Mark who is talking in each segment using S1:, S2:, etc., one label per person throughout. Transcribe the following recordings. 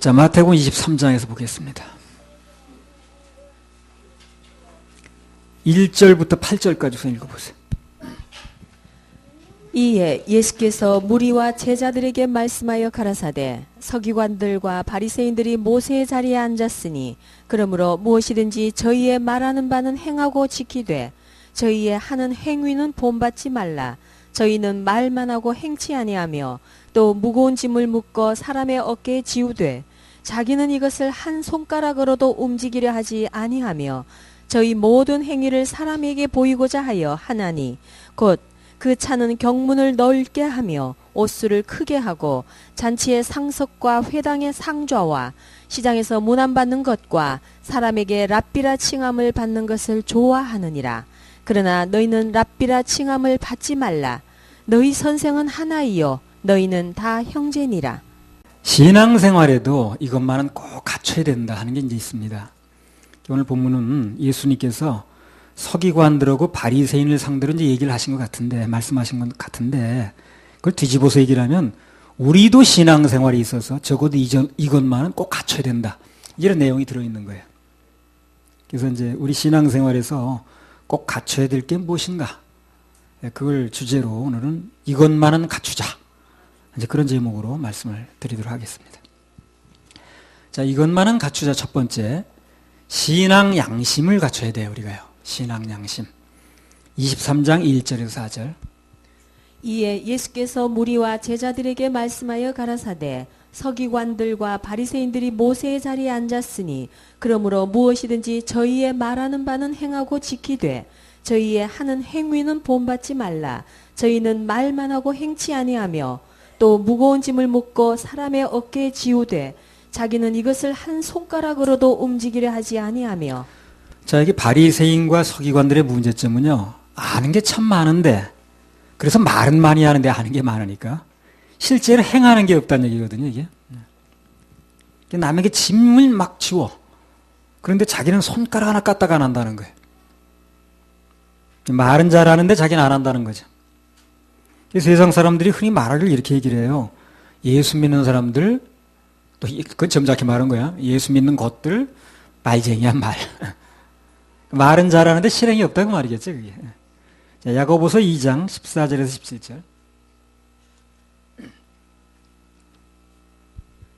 S1: 자, 마태복음 23장에서 보겠습니다. 1절부터 8절까지 읽어보세요.
S2: 이에 예수께서 무리와 제자들에게 말씀하여 가라사대 서기관들과 바리새인들이 모세의 자리에 앉았으니 그러므로 무엇이든지 저희의 말하는 바는 행하고 지키되 저희의 하는 행위는 본받지 말라. 저희는 말만 하고 행치 아니하며 또 무거운 짐을 묶어 사람의 어깨에 지우되 자기는 이것을 한 손가락으로도 움직이려 하지 아니하며 저희 모든 행위를 사람에게 보이고자 하여 하나니 곧 그 차는 경문을 넓게 하며 옷수를 크게 하고 잔치의 상석과 회당의 상좌와 시장에서 문안받는 것과 사람에게 랍비라 칭함을 받는 것을 좋아하느니라. 그러나 너희는 랍비라 칭함을 받지 말라. 너희 선생은 하나이요 너희는 다 형제니라.
S1: 신앙생활에도 이것만은 꼭 갖춰야 된다 하는 게 이제 있습니다. 오늘 본문은 예수님께서 서기관들하고 바리새인을 상대로 이제 얘기를 하신 것 같은데, 말씀하신 것 같은데, 그걸 뒤집어서 얘기를 하면 우리도 신앙생활에 있어서 적어도 이것만은 꼭 갖춰야 된다, 이런 내용이 들어있는 거예요. 그래서 이제 우리 신앙생활에서 꼭 갖춰야 될 게 무엇인가, 그걸 주제로 오늘은 이것만은 갖추자, 이제 그런 제목으로 말씀을 드리도록 하겠습니다. 자, 이것만은 갖추자. 첫 번째, 신앙 양심을 갖춰야 돼요, 우리가요. 신앙 양심. 23장 1절에서 4절.
S2: 이에 예수께서 무리와 제자들에게 말씀하여 가라사대 서기관들과 바리새인들이 모세의 자리에 앉았으니 그러므로 무엇이든지 저희의 말하는 바는 행하고 지키되 저희의 하는 행위는 본받지 말라. 저희는 말만 하고 행치 아니하며 또 무거운 짐을 묶고 사람의 어깨에 지우되 자기는 이것을 한 손가락으로도 움직이려 하지 아니하며.
S1: 자, 여기 바리새인과 서기관들의 문제점은요, 아는 게 참 많은데, 그래서 말은 많이 하는데 아는 게 많으니까 실제로 행하는 게 없다는 얘기거든요, 이게. 남에게 짐을 막 지워. 그런데 자기는 손가락 하나 까딱 안 한다는 거예요. 말은 잘하는데 자기는 안 한다는 거죠. 세상 사람들이 흔히 말하기를 이렇게 얘기를 해요. 예수 믿는 사람들, 또 그건 점잖게 말한 거야. 예수 믿는 것들 말쟁이야, 말. 말은 잘하는데 실행이 없다고 말이겠죠, 그게. 자, 야고보서 2장 14절에서 17절.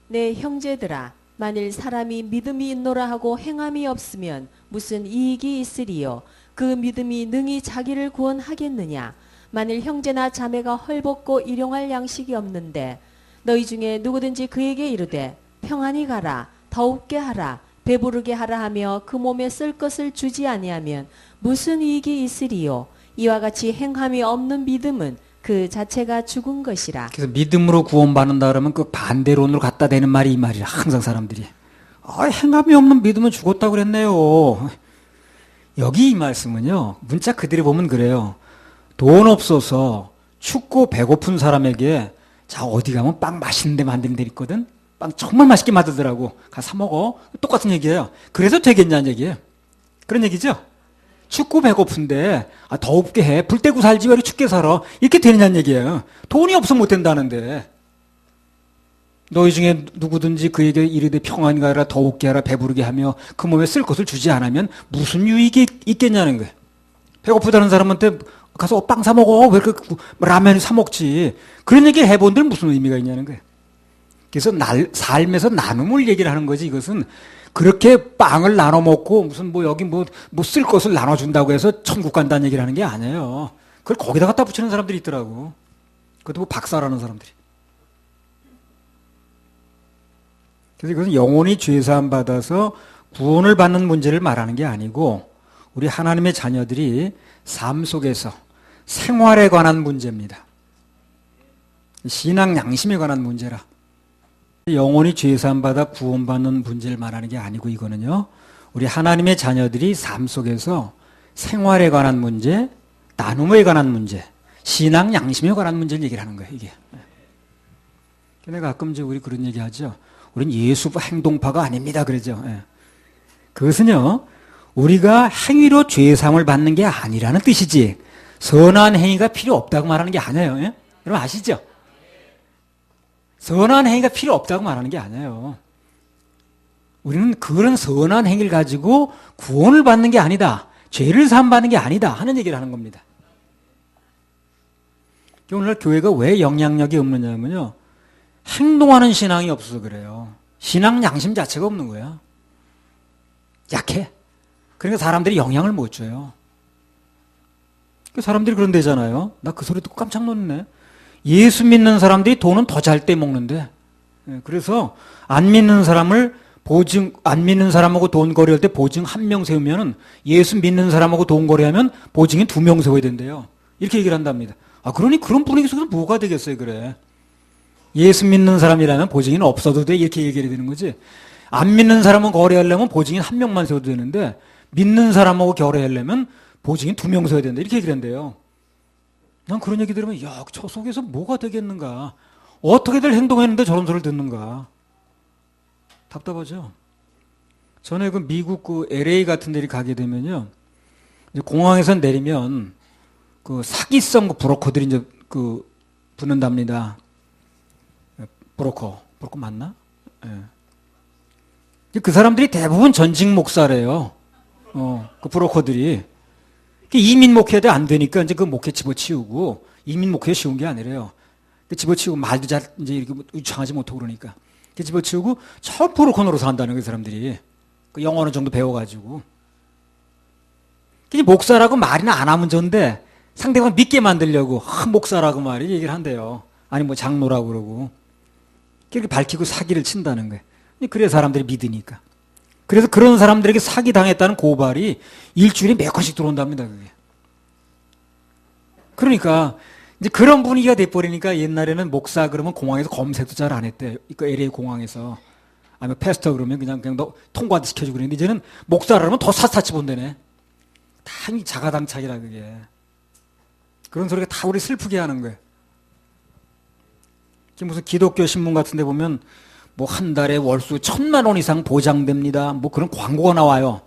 S2: 내 형제들아, 만일 사람이 믿음이 있노라 하고 행함이 없으면 무슨 이익이 있으리요? 그 믿음이 능히 자기를 구원하겠느냐? 만일 형제나 자매가 헐벗고 일용할 양식이 없는데 너희 중에 누구든지 그에게 이르되 평안히 가라, 더웁게 하라, 배부르게 하라 하며 그 몸에 쓸 것을 주지 아니하면 무슨 이익이 있으리요? 이와 같이 행함이 없는 믿음은 그 자체가 죽은 것이라.
S1: 그래서 믿음으로 구원받는다 그러면 그 반대론으로 갖다 대는 말이 이 말이라, 항상 사람들이. 행함이 없는 믿음은 죽었다고 그랬네요. 여기 이 말씀은요, 문자 그대로 보면 그래요. 돈 없어서 춥고 배고픈 사람에게 자, 어디 가면 빵 맛있는 데 만드는 데 있거든? 빵 정말 맛있게 만들더라고. 가서 사 먹어. 똑같은 얘기예요. 그래서 되겠냐는 얘기예요. 그런 얘기죠? 춥고 배고픈데 더웁게 해. 불 떼고 살지 왜 이렇게 춥게 살아. 이렇게 되느냐는 얘기예요. 돈이 없으면 못 된다는데. 너희 중에 누구든지 그에게 이르되 평안히 가라, 더웁게 하라, 배부르게 하며 그 몸에 쓸 것을 주지 않으면 무슨 유익이 있겠냐는 거예요. 배고프다는 사람한테 가서 빵 사 먹어. 왜 이렇게 라면 사 먹지. 그런 얘기를 해본들 무슨 의미가 있냐는 거예요. 그래서 삶에서 나눔을 얘기를 하는 거지. 이것은 그렇게 빵을 나눠 먹고 무슨 여기 쓸 것을 나눠준다고 해서 천국 간다는 얘기를 하는 게 아니에요. 그걸 거기다 갖다 붙이는 사람들이 있더라고. 그것도 박사라는 사람들이. 그래서 이것은 영혼이 죄사함 받아서 구원을 받는 문제를 말하는 게 아니고 우리 하나님의 자녀들이 삶 속에서 생활에 관한 문제입니다. 신앙 양심에 관한 문제라. 영혼이 죄사함 받아 구원받는 문제를 말하는 게 아니고 이거는요, 우리 하나님의 자녀들이 삶 속에서 생활에 관한 문제, 나눔에 관한 문제, 신앙 양심에 관한 문제를 얘기를 하는 거예요, 이게. 내가 가끔 우리 그런 얘기 하죠. 우린 예수 행동파가 아닙니다, 그러죠. 그것은요, 우리가 행위로 죄사함을 받는 게 아니라는 뜻이지, 선한 행위가 필요 없다고 말하는 게 아니에요. 여러분 아시죠? 선한 행위가 필요 없다고 말하는 게 아니에요. 우리는 그런 선한 행위를 가지고 구원을 받는 게 아니다. 죄를 사함받는 게 아니다 하는 얘기를 하는 겁니다. 오늘날 교회가 왜 영향력이 없느냐면요. 행동하는 신앙이 없어서 그래요. 신앙 양심 자체가 없는 거야. 약해. 그러니까 사람들이 영향을 못 줘요. 사람들이 그런 데잖아요. 나 그 소리 듣고 깜짝 놀랐네. 예수 믿는 사람들이 돈은 더 잘 떼먹는데. 그래서 안 믿는 사람하고 돈 거래할 때 보증 1명 세우면은 예수 믿는 사람하고 돈 거래하면 보증이 2명 세워야 된대요. 이렇게 얘기를 한답니다. 그러니 그런 분위기 속에서 뭐가 되겠어요, 그래. 예수 믿는 사람이라면 보증인은 없어도 돼. 이렇게 얘기해야 되는 거지. 안 믿는 사람은 거래하려면 보증인 1명만 세워도 되는데, 믿는 사람하고 거래하려면 보증인 2명 세워야 된다. 이렇게 얘기를 한대요. 난 그런 얘기 들으면, 야, 저 속에서 뭐가 되겠는가. 어떻게들 행동했는데 저런 소리를 듣는가. 답답하죠. 전에 그 미국 그 LA 같은 데를 가게 되면요. 이제 공항에서 내리면 그 사기성 그 브로커들이 이제 그 붙는답니다. 브로커 맞나? 예. 그 사람들이 대부분 전직 목사래요. 그 브로커들이. 이민 목회도 안 되니까 이제 그 목회 집어치우고, 이민 목회 쉬운 게 아니래요. 집어치우고 말도 잘 이제 이렇게 유창하지 못하고 그러니까. 집어치우고 저 브로커 노릇을 한다는 그 사람들이. 그 영어 어느 정도 배워가지고. 목사라고 말이나 안 하면 좋은데 상대방 믿게 만들려고 목사라고 말이 얘기를 한대요. 아니 뭐 장로라고 그러고. 이렇게 밝히고 사기를 친다는 거예요. 그래야 사람들이 믿으니까. 그래서 그런 사람들에게 사기 당했다는 고발이 일주일에 몇 건씩 들어온답니다, 그게. 그러니까 이제 그런 분위기가 돼버리니까 옛날에는 목사 그러면 공항에서 검색도 잘 안 했대. 그 LA 공항에서. 아니면 패스터 그러면 그냥 너 통과도 시켜주고 그랬는데 이제는 목사라면 더 샅샅이 본다네. 다 자가당착이라 그게. 그런 소리가 다 우리 슬프게 하는 거예요. 무슨 기독교 신문 같은 데 보면 뭐 한 달에 월수 1,000만 원 이상 보장됩니다. 뭐 그런 광고가 나와요.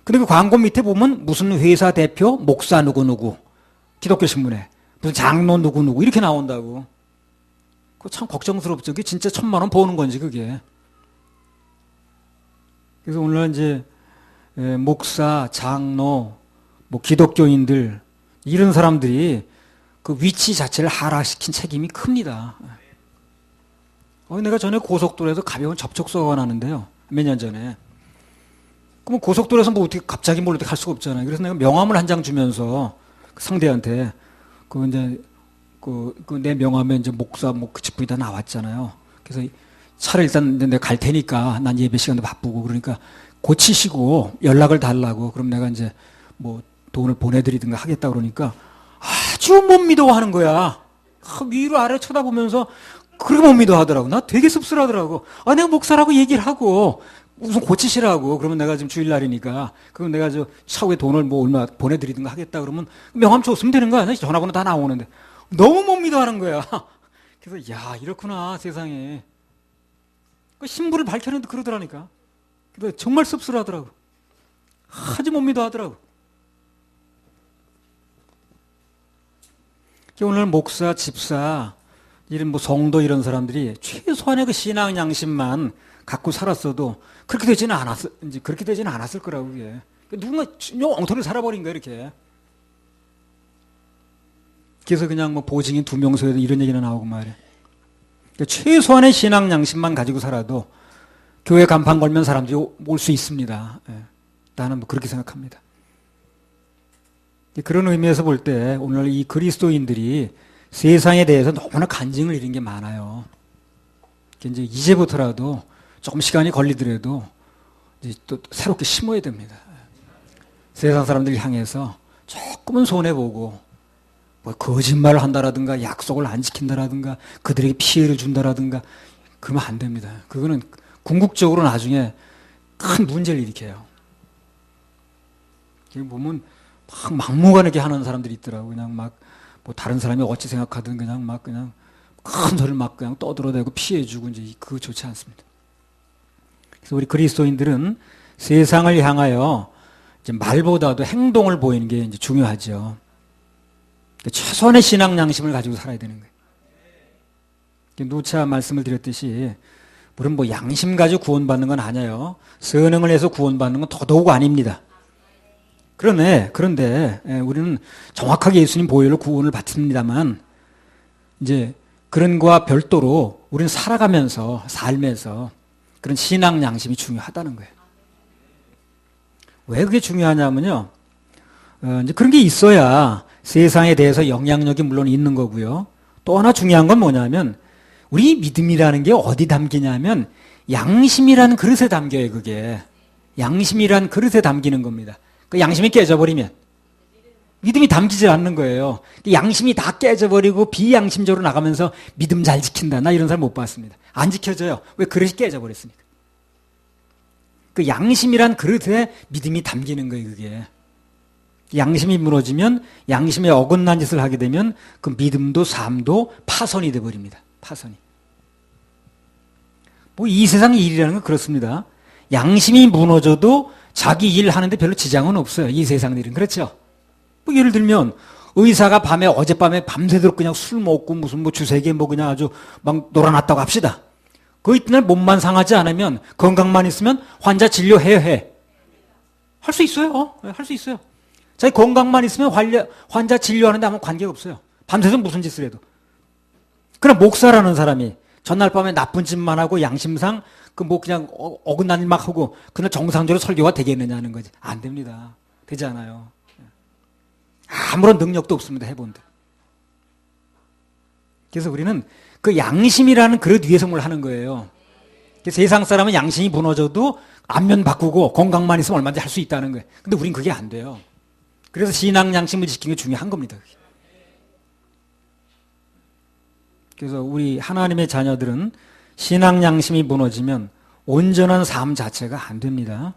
S1: 근데 그 광고 밑에 보면 무슨 회사 대표, 목사 누구누구, 기독교 신문에 무슨 장로 누구누구 이렇게 나온다고. 그거 참 걱정스럽죠. 그게 진짜 1,000만 원 버는 건지 그게. 그래서 오늘 이제 목사, 장로, 뭐 기독교인들 이런 사람들이 그 위치 자체를 하락시킨 책임이 큽니다. 내가 전에 고속도로에서 가벼운 접촉사고가 나는데요. 몇 년 전에. 그럼 고속도로에서 뭐 어떻게 갑자기 뭘 어떻게 할 수가 없잖아요. 그래서 내가 명함을 한 장 주면서 그 상대한테 내 명함에 이제 목사 그 직분이 다 나왔잖아요. 그래서 차를 일단 내가 갈 테니까 난 예배 시간도 바쁘고 그러니까 고치시고 연락을 달라고 그럼 내가 이제 뭐 돈을 보내드리든가 하겠다 그러니까 아주 못 믿어 하는 거야. 위로 아래 쳐다보면서 그렇게 못 믿어 하더라고. 나 되게 씁쓸하더라고. 내가 목사라고 얘기를 하고 무슨 고치시라고. 그러면 내가 지금 주일날이니까 그럼 내가 저 차후에 돈을 뭐 얼마 보내드리든가 하겠다 그러면 명함 줬으면 되는 거야. 전화번호 다 나오는데 너무 못 믿어 하는 거야. 그래서 야 이렇구나 세상에. 그 신부를 밝혔는데 그러더라니까. 그래서 정말 씁쓸하더라고. 아주 못 믿어 하더라고. 오늘 목사, 집사, 이런 뭐 성도 이런 사람들이 최소한의 그 신앙 양심만 갖고 살았어도 그렇게 되지는 않았을 거라고 그게. 누군가 엉터리 살아버린 거야 이렇게. 그래서 그냥 뭐 보증인 2명 서에도 이런 얘기나 나오고 말이야. 그러니까 최소한의 신앙 양심만 가지고 살아도 교회 간판 걸면 사람들이 올 수 있습니다. 나는 뭐 그렇게 생각합니다. 그런 의미에서 볼 때 오늘 이 그리스도인들이 세상에 대해서 너무나 간증을 잃은 게 많아요. 이제 이제부터라도 조금 시간이 걸리더라도 이제 또 새롭게 심어야 됩니다. 세상 사람들 향해서 조금은 손해보고 뭐 거짓말을 한다라든가 약속을 안 지킨다라든가 그들에게 피해를 준다라든가 그러면 안 됩니다. 그거는 궁극적으로 나중에 큰 문제를 일으켜요. 지금 보면 막 막무가내게 하는 사람들이 있더라고. 그냥 막 뭐 다른 사람이 어찌 생각하든 그냥 큰 소리를 막 그냥 떠들어대고 피해주고 이제 그거 좋지 않습니다. 그래서 우리 그리스도인들은 세상을 향하여 이제 말보다도 행동을 보이는 게 이제 중요하죠. 최소한의 신앙 양심을 가지고 살아야 되는 거예요. 누차 말씀을 드렸듯이 물론 뭐 양심 가지고 구원받는 건 아니에요. 선행을 해서 구원받는 건 더더욱 아닙니다. 그런데 우리는 정확하게 예수님 보혈로 구원을 받습니다만 이제 그런 거와 별도로 우리는 살아가면서 삶에서 그런 신앙 양심이 중요하다는 거예요. 왜 그게 중요하냐면요. 이제 그런 게 있어야 세상에 대해서 영향력이 물론 있는 거고요. 또 하나 중요한 건 뭐냐면 우리 믿음이라는 게 어디 담기냐면 양심이라는 그릇에 담겨요. 그게 양심이라는 그릇에 담기는 겁니다. 그 양심이 깨져버리면 믿음이 담기지 않는 거예요. 양심이 다 깨져버리고 비양심적으로 나가면서 믿음 잘 지킨다. 나 이런 사람 못 봤습니다. 안 지켜져요. 왜 그릇이 깨져버렸으니까. 그 양심이란 그릇에 믿음이 담기는 거예요. 그게. 양심이 무너지면 양심에 어긋난 짓을 하게 되면 그 믿음도 삶도 파손이 돼버립니다. 파손이. 뭐 이 세상 일이라는 건 그렇습니다. 양심이 무너져도 자기 일 하는데 별로 지장은 없어요. 이 세상 일은. 그렇죠? 뭐 예를 들면 의사가 어젯밤에 밤새도록 그냥 술 먹고 무슨 뭐 주세계 뭐 그냥 아주 막 놀아놨다고 합시다. 그 이튿날 몸만 상하지 않으면 건강만 있으면 환자 진료해야 해. 할 수 있어요. 할 수 있어요. 자기 건강만 있으면 환자 진료하는데 아무 관계가 없어요. 밤새서 무슨 짓을 해도. 그럼 목사라는 사람이 전날 밤에 나쁜 짓만 하고 양심상 그 뭐 그냥 어긋난 일 막 하고 그날 정상적으로 설교가 되겠느냐는 거지. 안 됩니다. 되지 않아요. 아무런 능력도 없습니다. 해본데. 그래서 우리는 그 양심이라는 그릇 위에서 뭘 하는 거예요. 세상 사람은 양심이 무너져도 안면 바꾸고 건강만 있으면 얼마든지 할 수 있다는 거예요. 근데 우린 그게 안 돼요. 그래서 신앙 양심을 지키는 게 중요한 겁니다. 그래서 우리 하나님의 자녀들은 신앙 양심이 무너지면 온전한 삶 자체가 안 됩니다.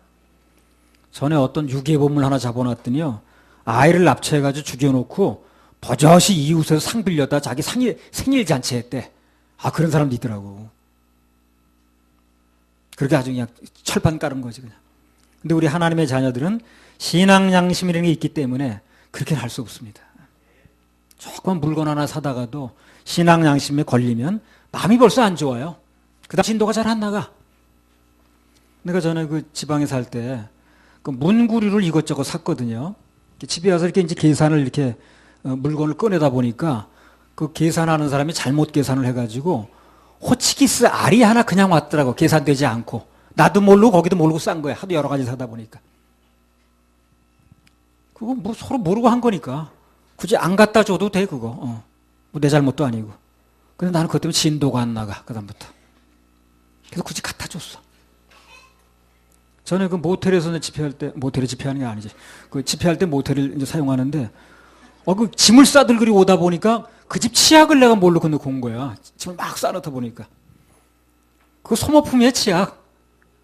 S1: 전에 어떤 유괴범을 하나 잡아놨더니요. 아이를 납치해가지고 죽여놓고 버젓이 이웃에서 상 빌렸다 자기 생일 잔치했대. 그런 사람도 있더라고. 그렇게 아주 그냥 철판 깔은 거지 그냥. 근데 우리 하나님의 자녀들은 신앙 양심이라는 게 있기 때문에 그렇게는 할 수 없습니다. 조금 물건 하나 사다가도 신앙 양심에 걸리면 마음이 벌써 안 좋아요. 그다음 진도가 잘 안 나가. 내가 전에 그 지방에 살 때 그 문구류를 이것저것 샀거든요. 집에 와서 이렇게 이제 계산을 이렇게 물건을 꺼내다 보니까 그 계산하는 사람이 잘못 계산을 해가지고 호치키스 알이 하나 그냥 왔더라고. 계산되지 않고. 나도 모르고 거기도 모르고 싼 거야. 하도 여러 가지 사다 보니까. 그거 뭐 서로 모르고 한 거니까. 굳이 안 갖다 줘도 돼, 그거. 뭐 내 잘못도 아니고. 근데 나는 그것 때문에 진도가 안 나가, 그다음부터. 그래서 굳이 갖다 줬어. 전에 그 모텔에서 집회할 때, 모텔에 집회하는 게 아니지. 그 집회할 때 모텔을 이제 사용하는데, 그 짐을 싸들고 오다 보니까 그 집 치약을 내가 모르고 넣고 온 거야. 짐을 막 싸놓다 보니까. 그거 소모품이야, 치약.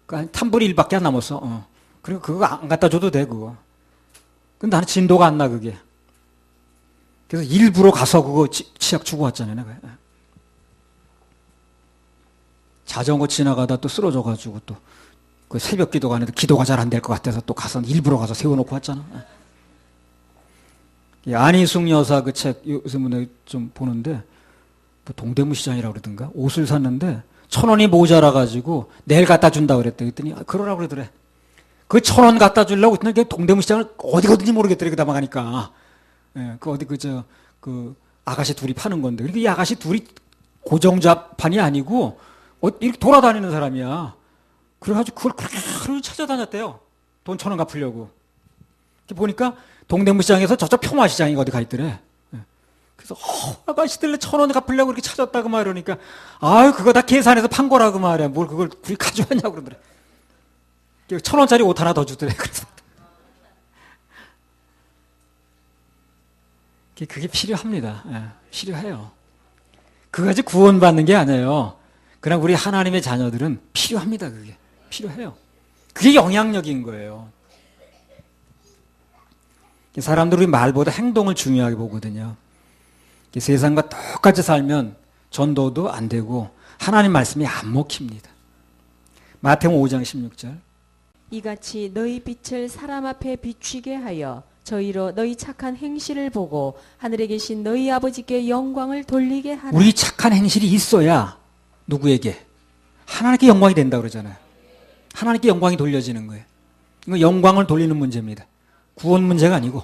S1: 한 탐불이 1밖에 안 남았어. 그리고 그거 안 갖다 줘도 돼, 그거. 근데 나는 진도가 안 나, 그게. 그래서 일부러 가서 그거 치약 주고 왔잖아요, 내가. 자전거 지나가다 또 쓰러져가지고 또 그 새벽 기도가 아닌데 기도가 잘 안 될 것 같아서 또 가서 일부러 가서 세워놓고 왔잖아. 안희숙 여사 그 책 요새 좀 보는데 뭐 동대문 시장이라고 그러던가 옷을 샀는데 1,000원이 모자라가지고 내일 갖다 준다 그랬대. 그랬더니 그러라고 그러더래. 그 1,000원 갖다 주려고 했더니 동대문 시장을 어디 가든지 모르겠더래. 그다 가니까. 그 어디 그 아가씨 둘이 파는 건데. 그러니까 이 아가씨 둘이 고정잡판이 아니고 이렇게 돌아다니는 사람이야. 그래가지고 그걸 그렇게 찾아다녔대요. 돈 1,000원 갚으려고. 보니까 동대문 시장에서 저쪽 평화시장이 어디 가 있더래. 그래서 아가씨들 1,000원 갚으려고 이렇게 찾았다고 말이러니까 그거 다 계산해서 판 거라고 말이야. 뭘 그걸 굳이 가져왔냐고 그러더래. 1,000원짜리 옷 하나 더 주더래. 그래서 그게 필요합니다. 필요해요. 그거까지 구원받는 게 아니에요. 그러나 우리 하나님의 자녀들은 필요합니다. 그게 필요해요. 그게 영향력인 거예요. 사람들이 말보다 행동을 중요하게 보거든요. 세상과 똑같이 살면 전도도 안 되고 하나님 말씀이 안 먹힙니다. 마태복음 5장 16절.
S2: 이같이 너희 빛을 사람 앞에 비추게 하여 저희로 너희 착한 행실을 보고 하늘에 계신 너희 아버지께 영광을 돌리게 하라.
S1: 우리 착한 행실이 있어야 누구에게? 하나님께 영광이 된다 그러잖아요. 하나님께 영광이 돌려지는 거예요. 이거 영광을 돌리는 문제입니다. 구원 문제가 아니고.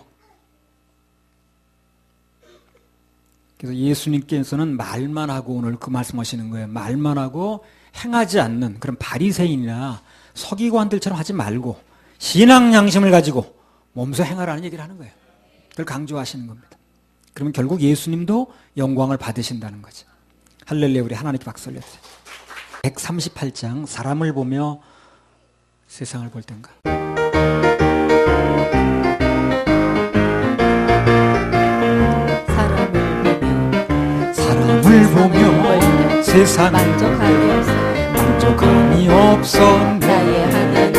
S1: 그래서 예수님께서는 말만 하고 오늘 그 말씀하시는 거예요. 말만 하고 행하지 않는 그런 바리새인이나 서기관들처럼 하지 말고 신앙 양심을 가지고 몸소 행하라는 얘기를 하는 거예요. 그걸 강조하시는 겁니다. 그러면 결국 예수님도 영광을 받으신다는 거죠. 할렐루야, 우리 하나님께 박수 올려주세요. 138장 사람을 보며 세상을 볼 땐가. 사람을 보며 세상을 만족함이 없어 나의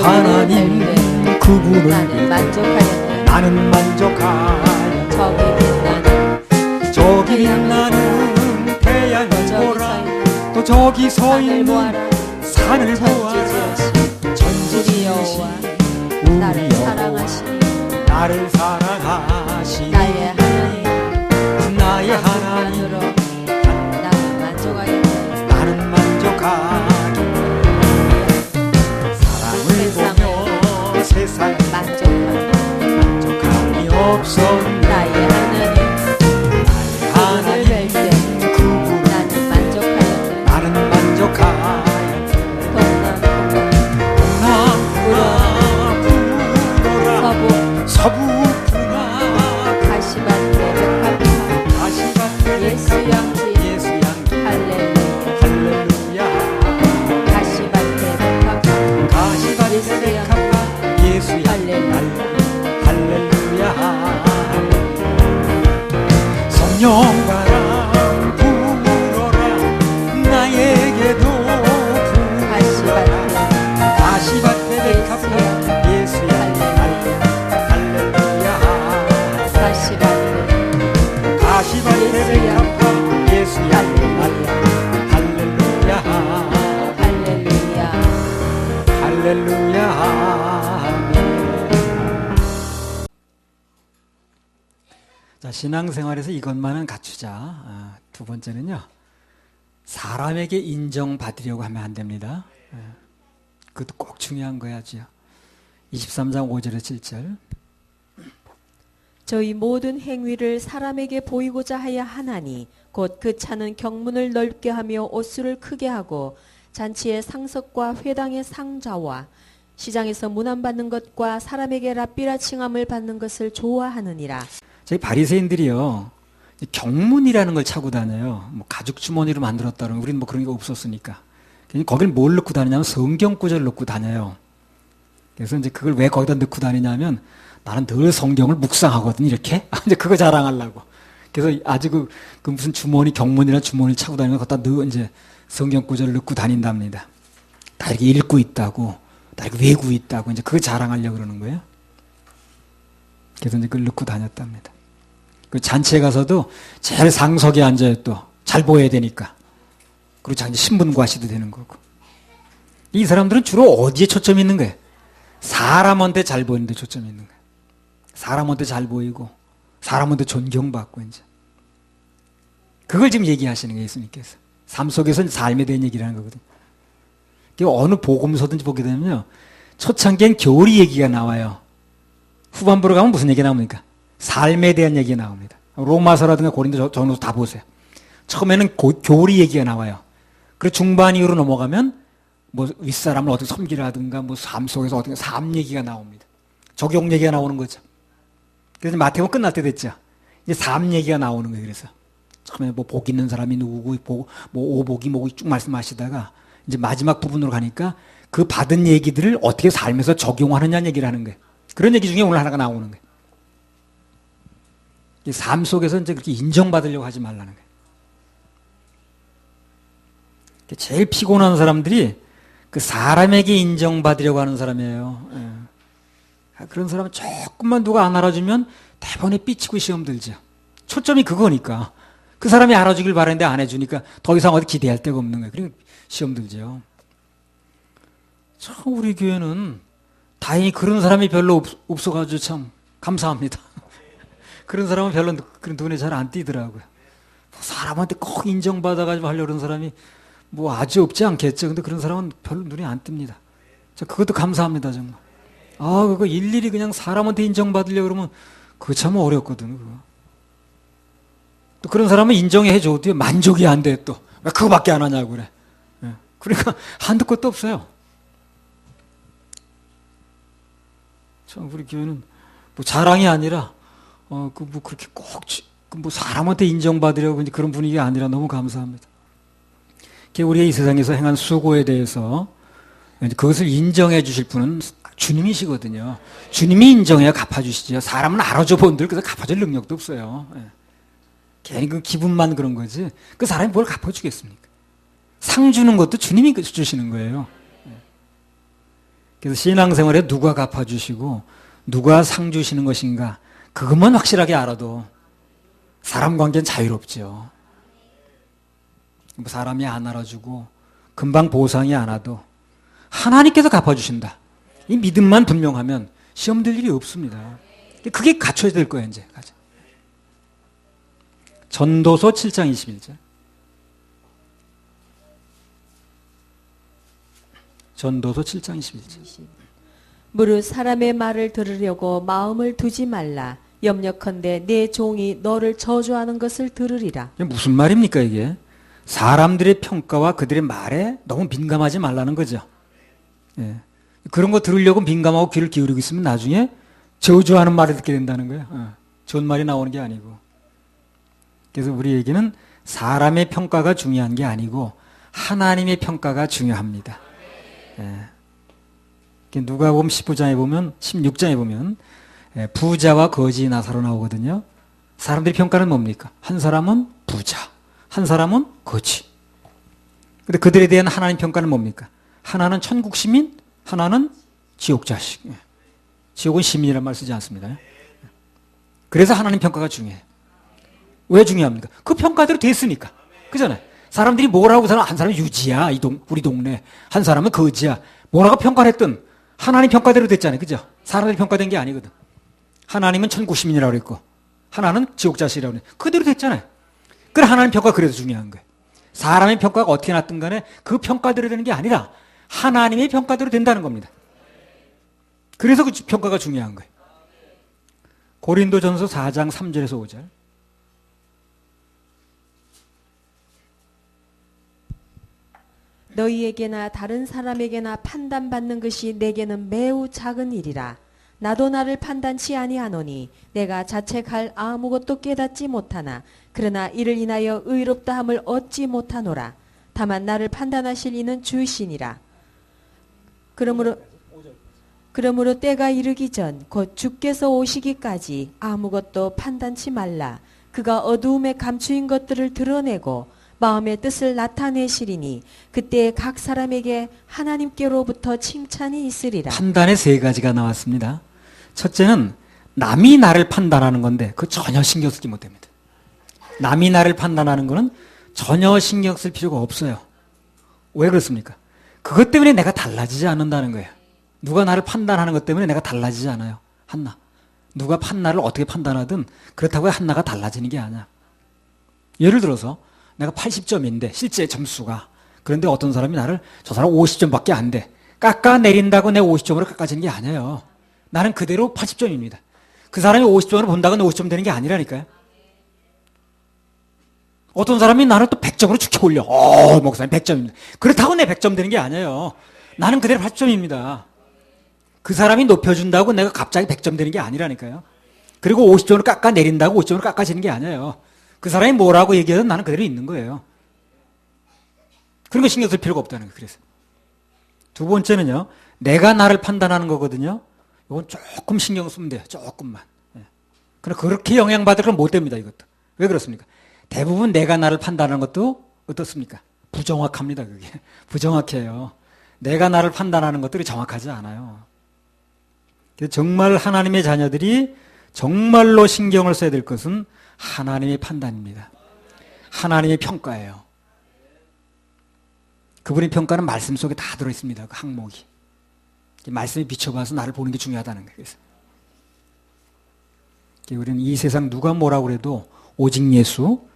S1: 하나님 그분을 나는 만족하여 저기 빛나는 태양을 보라 또 저기 서 있는 산을 보아라 천지 여호와
S2: 나를 사랑하시니
S1: 나를 사랑하시니 나의 하나님으로 나는 만족하기 사람을 보며 세상을 만족함이 없어 나의 하나님 그분 나는 만족하여 서부풍아
S2: 가시밭에 예수 양지 할렐루야 가시밭에
S1: 예수 양지 할렐루야 성령 바람 불어라 나에게도 가시밭에 백합화 예수 양지 가시밭에 백합화 예수 양지 할렐루야 할렐루야 아멘. 자, 신앙생활에서 이것만은 갖추자. 두 번째는요, 사람에게 인정받으려고 하면 안 됩니다. 그것도 꼭 중요한 거야지요. 23장 5절에서 7절.
S2: 저희 모든 행위를 사람에게 보이고자 하여 하나니 곧 그 차는 경문을 넓게 하며 옷수를 크게 하고 잔치의 상석과 회당의 상자와 시장에서 문안받는 것과 사람에게 랍비라 칭함을 받는 것을 좋아하느니라.
S1: 저희 바리새인들이요, 경문이라는 걸 차고 다녀요. 뭐 가죽 주머니로 만들었다는, 우리는 뭐 그런 게 없었으니까. 거길 뭘 넣고 다니냐면 성경 구절을 넣고 다녀요. 그래서 이제 그걸 왜 거기다 넣고 다니냐면 나는 늘 성경을 묵상하거든, 이렇게. 이제 그거 자랑하려고. 그래서 아주 그 무슨 주머니, 경문이나 주머니 차고 다니면 거기다 넣어 이제 성경 구절을 넣고 다닌답니다. 다 이렇게 읽고 있다고, 다 이렇게 외우고 있다고, 이제 그거 자랑하려고 그러는 거예요. 그래서 이제 그걸 넣고 다녔답니다. 그 잔치에 가서도 제일 상석에 앉아요, 또. 잘 보여야 되니까. 그리고 자기 신분과시도 되는 거고. 이 사람들은 주로 어디에 초점이 있는 거예요? 사람한테 잘 보이는 데 초점이 있는 거예요. 사람한테 잘 보이고, 사람한테 존경받고, 이제. 그걸 지금 얘기하시는 거예요, 예수님께서. 삶 속에서는 삶에 대한 얘기를 하는 거거든요. 어느 복음서든지 보게 되면요, 초창기엔 교리 얘기가 나와요. 후반부로 가면 무슨 얘기가 나옵니까? 삶에 대한 얘기가 나옵니다. 로마서라든가 고린도 전후 다 보세요. 처음에는 교리 얘기가 나와요. 그리고 중반 이후로 넘어가면 뭐 윗사람을 어떻게 섬기라든가 뭐 삶 속에서 어떻게 삶 얘기가 나옵니다. 적용 얘기가 나오는 거죠. 그래서 마태복음 끝날 때 됐죠. 이제 삶 얘기가 나오는 거예요. 그래서 처음에 뭐 복 있는 사람이 누구고 뭐 오복이 뭐고 쭉 말씀하시다가 이제 마지막 부분으로 가니까 그 받은 얘기들을 어떻게 삶에서 적용하느냐는 얘기를 하는 거예요. 그런 얘기 중에 오늘 하나가 나오는 거예요. 삶 속에서 이제 그렇게 인정받으려고 하지 말라는 거예요. 제일 피곤한 사람들이 그 사람에게 인정받으려고 하는 사람이에요. 예. 그런 사람은 조금만 누가 안 알아주면 대번에 삐치고 시험 들죠. 초점이 그거니까. 그 사람이 알아주길 바라는데 안 해주니까 더 이상 어디 기대할 데가 없는 거예요. 그러니까 시험 들죠. 참 우리 교회는 다행히 그런 사람이 별로 없어가지고 참 감사합니다. 그런 사람은 별로 그런 눈에 잘 안 띄더라고요. 사람한테 꼭 인정받아가지고 하려는 사람이 뭐 아주 없지 않겠죠. 근데 그런 사람은 별로 눈에 안 띕니다. 저 그것도 감사합니다, 정말. 아, 그거 일일이 그냥 사람한테 인정받으려고 그러면 그거 참 어렵거든, 그거. 또 그런 사람은 인정해 줘도 만족이 안 돼, 또. 왜 그거밖에 안 하냐고 그래. 예. 그러니까 한두 것도 없어요. 참, 우리 교회는 뭐 자랑이 아니라, 뭐 그렇게 꼭, 뭐 사람한테 인정받으려고 이제 그런 분위기가 아니라 너무 감사합니다. 우리가 이 세상에서 행한 수고에 대해서 그것을 인정해 주실 분은 주님이시거든요. 주님이 인정해야 갚아주시죠. 사람은 알아줘 본들 그래서 갚아줄 능력도 없어요. 예. 괜히 그 기분만 그런 거지. 그 사람이 뭘 갚아주겠습니까? 상 주는 것도 주님이 주시는 거예요. 예. 그래서 신앙생활에 누가 갚아주시고 누가 상 주시는 것인가 그것만 확실하게 알아도 사람 관계는 자유롭죠. 뭐 사람이 안 알아주고 금방 보상이 안 와도 하나님께서 갚아주신다. 이 믿음만 분명하면 시험 들 일이 없습니다. 그게 갖춰야 될 거예요, 이제. 전도서 7장 21절. 전도서 7장 21절.
S2: 무릇 사람의 말을 들으려고 마음을 두지 말라. 염려컨대 내 종이 너를 저주하는 것을 들으리라.
S1: 이게 무슨 말입니까, 이게? 사람들의 평가와 그들의 말에 너무 민감하지 말라는 거죠. 예. 그런 거 들으려고 민감하고 귀를 기울이고 있으면 나중에 저주하는 말을 듣게 된다는 거예요. 좋은 말이 나오는 게 아니고. 그래서 우리에게는 사람의 평가가 중요한 게 아니고 하나님의 평가가 중요합니다. 예. 누가복음 15장에 보면 16장에 보면 부자와 거지 나사로 나오거든요. 사람들의 평가는 뭡니까? 한 사람은 부자, 한 사람은 거지. 근데 그들에 대한 하나님 평가는 뭡니까? 하나는 천국 시민, 하나는 지옥 자식. 지옥은 시민이라는 말 쓰지 않습니다. 그래서 하나님 평가가 중요해요. 왜 중요합니까? 그 평가대로 됐으니까. 그잖아요. 사람들이 뭐라고 한 사람은 유지야, 우리 동네. 한 사람은 거지야. 뭐라고 평가를 했든 하나님 평가대로 됐잖아요. 그죠? 사람들이 평가된 게 아니거든. 하나님은 천국 시민이라고 그랬고, 하나는 지옥 자식이라고 그랬고, 그대로 됐잖아요. 그래, 하나님 평가가 그래서 중요한 거예요. 사람의 평가가 어떻게 났든 간에 그 평가대로 되는 게 아니라 하나님의 평가대로 된다는 겁니다. 그래서 그 평가가 중요한 거예요. 고린도전서 4장 3절에서 5절.
S2: 너희에게나 다른 사람에게나 판단받는 것이 내게는 매우 작은 일이라. 나도 나를 판단치 아니하노니 내가 자책할 아무것도 깨닫지 못하나 그러나 이를 인하여 의롭다함을 얻지 못하노라. 다만 나를 판단하실 이는 주시니라. 그러므로 때가 이르기 전 곧 주께서 오시기까지 아무것도 판단치 말라. 그가 어두움에 감추인 것들을 드러내고 마음의 뜻을 나타내시리니 그때 각 사람에게 하나님께로부터 칭찬이 있으리라.
S1: 판단의 세 가지가 나왔습니다. 첫째는 남이 나를 판단하는 건데 그거 전혀 신경 쓰지 못합니다. 남이 나를 판단하는 거는 전혀 신경 쓸 필요가 없어요. 왜 그렇습니까? 그것 때문에 내가 달라지지 않는다는 거예요. 누가 나를 판단하는 것 때문에 내가 달라지지 않아요. 한나. 누가 판나를 어떻게 판단하든 그렇다고 한나가 달라지는 게 아니야. 예를 들어서 내가 80점인데 실제 점수가 그런데 어떤 사람이 나를 저 사람 50점밖에 안 돼. 깎아내린다고 내 50점으로 깎아지는 게 아니에요. 나는 그대로 80점입니다. 그 사람이 50점으로 본다고 내 50점 되는 게 아니라니까요. 어떤 사람이 나를 또 100점으로 축혀 올려. 목사님 100점입니다. 그렇다고 내 100점 되는 게 아니에요. 나는 그대로 80점입니다. 그 사람이 높여준다고 내가 갑자기 100점 되는 게 아니라니까요. 그리고 50점으로 깎아내린다고 50점으로 깎아지는 게 아니에요. 그 사람이 뭐라고 얘기하든 나는 그대로 있는 거예요. 그런 거 신경 쓸 필요가 없다는 거예요. 그래서 두 번째는요. 내가 나를 판단하는 거거든요. 이건 조금 신경 쓰면 돼요. 조금만. 그러나 그렇게 영향받으면 못 됩니다. 이것도. 왜 그렇습니까? 대부분 내가 나를 판단하는 것도 어떻습니까? 부정확합니다. 그게. 부정확해요. 내가 나를 판단하는 것들이 정확하지 않아요. 그래서 정말 하나님의 자녀들이 정말로 신경을 써야 될 것은 하나님의 판단입니다. 하나님의 평가예요. 그분의 평가는 말씀 속에 다 들어있습니다. 그 항목이. 말씀에 비춰봐서 나를 보는 게 중요하다는 거예요. 그래서 우리는 이 세상 누가 뭐라고 그래도 오직 예수,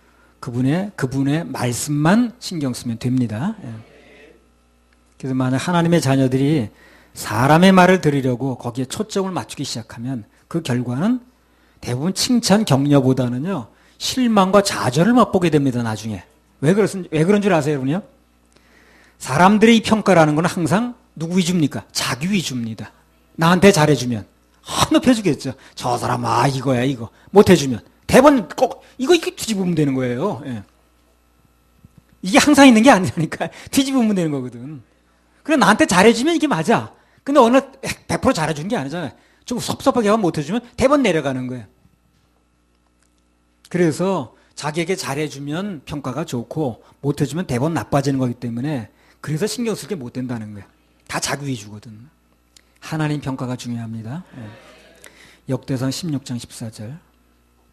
S1: 그분의 말씀만 신경 쓰면 됩니다. 예. 그래서 만약 하나님의 자녀들이 사람의 말을 들으려고 거기에 초점을 맞추기 시작하면 그 결과는 대부분 칭찬 격려보다는요, 실망과 좌절을 맛보게 됩니다, 나중에. 왜 그런 줄 아세요, 여러분요? 사람들의 이 평가라는 건 항상 누구 위주입니까? 자기 위주입니다. 나한테 잘해주면 높여주겠죠. 저 사람 이거야 이거. 못해주면 대번 꼭 이거 뒤집으면 되는 거예요. 예. 이게 항상 있는 게 아니라니까. 뒤집으면 되는 거거든. 그래 나한테 잘해주면 이게 맞아. 근데 어느 100% 잘해주는 게 아니잖아요. 좀 섭섭하게 하면 못해주면 대번 내려가는 거예요. 그래서 자기에게 잘해주면 평가가 좋고 못해주면 대번 나빠지는 거기 때문에 그래서 신경 쓸 게 못 된다는 거예요. 다 자기 위주거든. 하나님 평가가 중요합니다. 역대상 16장 14절.